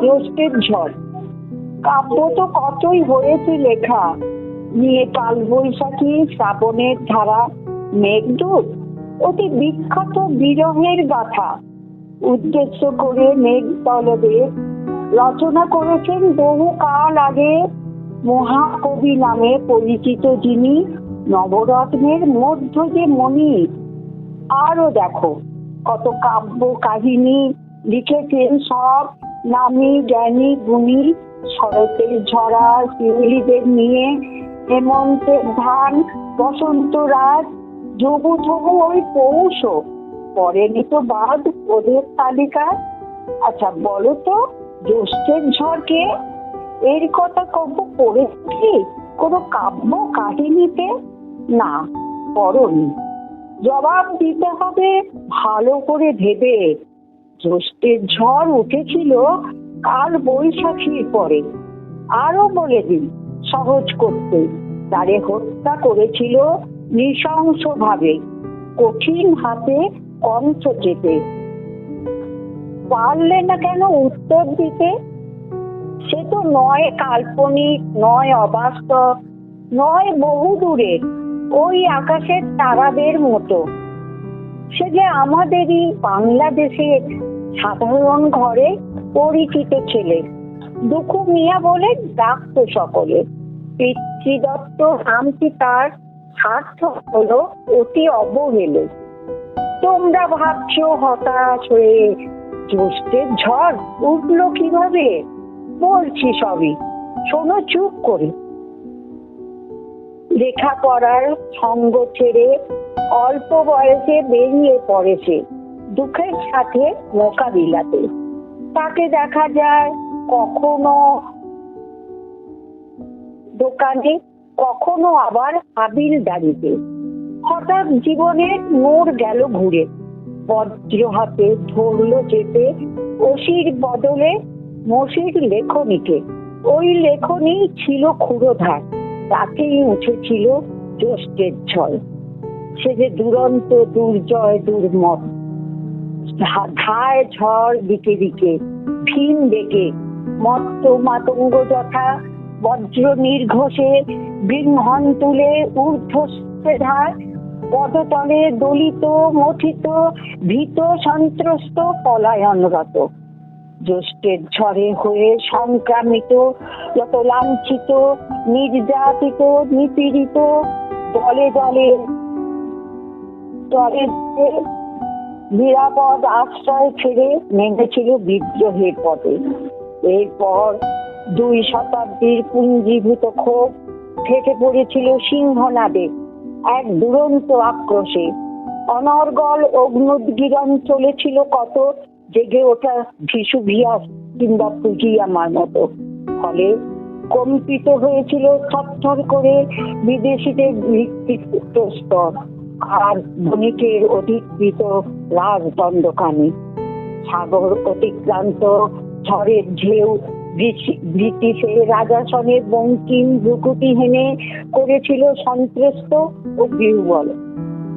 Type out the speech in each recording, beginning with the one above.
জ্যৈষ্ঠের ঝড়। কাব্য তো কতই হয়েছে লেখা, নিয়ে কাল বৈশাখী, শ্রাবণের ধারা, মেঘদূত, অতি বিখ্যাত বিরহের গাথা উদ্দেশ্য করে মেঘ দলদের রচনা করেছেন বহু কাল আগে মহাকবি নামে পরিচিত যিনি, নবরত্নের মধ্য যে মণি। আরো দেখো কত কাব্য কাহিনী লিখেছেন সব নামি জ্ঞানী গুণী, শরতের ঝরা শিউলিদের নিয়ে, হেমন্তের ধান, বসন্ত রাত, যবু থবু ওই পৌষ, পড়েনি তো বাদ ওদের তালিকা। আচ্ছা বলো তো, জ্যৈষ্ঠের ঝড়কে এর কথা কবে পড়েছি কোনো কাব্য কাহিনীতে? না, পড়নি। জবাব দিতে হবে ভালো করে ভেবে। জ্যৈষ্ঠের ঝড় উঠেছিল কাল বৈশাখীর পরে। আরো বলে দিন সহজ করতে, তারে হত্যা করেছিল নৃশংস ভাবে, কঠিন হাতে কণ্ঠ চেপে। পারলে না কেন উত্তর দিতে? সে তো নয় কাল্পনিক, নয় অবাস্তব, নয় বহু দূরে ওই আকাশের তারাদের মতো। সে যে আমাদেরই বাংলাদেশের সাধারণ ঘরে পরিচিত ছেলে, দুঃখু মিয়া বলে ডাকতো সকলে। পিতৃদত্ত নামটি তার সার্থক হলো অতি অবহেলে। তোমরা ভাবছো হতাশ হয়ে জ্যৈষ্ঠের ঝড় উঠলো কিভাবে? বলছি সবই, শোনো চুপ করে। লেখাপড়ার সঙ্গ ছেড়ে অল্প বয়সে বেরিয়ে পড়েছে দুঃখের সাথে মোকাবিলাতে। তাকে দেখা যায় কখনো দোকানে, কখনো আবার হাবিলদারিতে। হঠাৎ জীবনের মোড় গেল ঘুরে, বজ্র হাতে ধরলো চেপে অসির বদলে মসির লেখনীকে। ওই লেখনী ছিল ক্ষুরোধার, তাকেই উঠেছিল জ্যৈষ্ঠের ঝড়। সে যে দুরন্ত দুর্জয় দুর্মত, ধায় ঝড় দিকে দিকে, ভীম বেগে, মত্ত মাতঙ্গ যথা, বজ্র নির্ঘোষে, বৃহন তুলে ঊর্ধ্বশ্বে ধায়, পদতলে দলিত মথিত, ভীত সন্ত্রস্ত পলায়নরত। জ্যৈষ্ঠের ঝড়ে হয়ে সংক্রামিত, যত লাঞ্ছিত, নির্যাতিত, নিপীড়িত, দলে দলে দলে নিরাপদ আশ্রয় ছেড়ে নেমেছিল বিদ্রোহের পথে। এরপর 2 শতাব্দীর পুঞ্জীভূত ক্ষোভ ফেটে পড়েছিল সিংহনাদে এক দুরন্ত আক্রোশে। অনর্গল অগ্নুদ্গীরণ চলেছিল কত, জেগে ওঠা ভিসুভিয়াস কিংবা ফুজিয়ামার মতো। ফলে কম্পিত হয়েছিল থরথর করে বিদেশিদের ভিত্তিক স্তর আর বণিকের অধিকৃত রাজদণ্ডখানি। সাগর অতিক্রান্ত ঝড়ের ঢেউ ব্রিটিশের রাজাসনে বঙ্কিম ভ্রুকুটি হেনে করেছিল সন্ত্রস্ত ও বিহ্বল।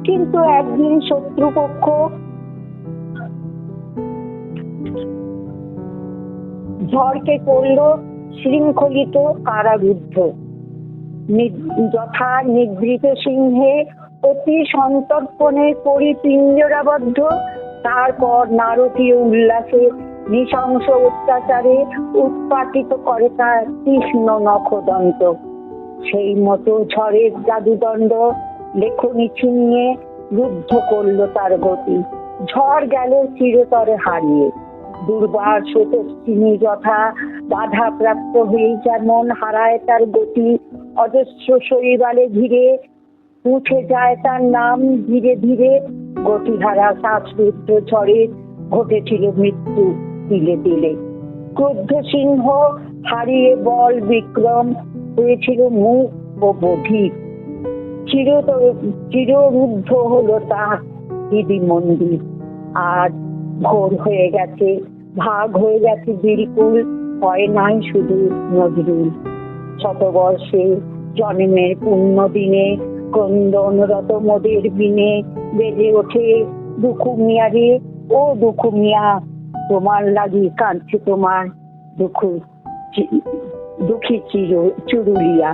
কিন্তু একদিন শত্রুপক্ষ ঝড়কে করল শৃঙ্খলিত কারারুদ্ধ, যথা নিবৃত সিংহে অতি সন্তর্পণে পরিপিঞ্জরাবদ্ধ। তারপর নারকীয় উল্লাসে নৃশংস অত্যাচারে উৎপাটিত করে তার তীক্ষ্ণ নখদন্ত। সেই মতো ঝড়ের জাদুদণ্ড লেখনী ছিনিয়ে রুদ্ধ করলো তার গতি। ঝড় গেল চিরতরে হারিয়ে। দুর্বার স্রোতস্বিনী যথা বাধা প্রাপ্ত হয়ে যেমন হারায় তার গতি, অজস্র শৈবালে ঘিরে উঠে যায় তার নাম ধীরে ধীরে। গতিহারা শ্বাসরুদ্ধ ঝড়ে ঘটেছিল মৃত্যু তিলে তিলে। ক্রুদ্ধ সিংহ হারিয়ে বল বিক্রম হয়েছিল মুখ ও বধির। চিররুদ্ধ হলো তার দিদি মন্দির। আজ ভোর হয়ে গেছে, ভাগ হয়ে গেছে বিলকুল, হয় নাই শুধু নজরুল। শতবর্ষে জন্মের পুণ্য দিনে ক্রন্দনরত মোদের বিনে বেজে ওঠে দুঃখু মিয়া রে, ও দুঃখু মিয়া, তোমার লাগি কাঁদছে তোমার দুঃখী চুরুলিয়া।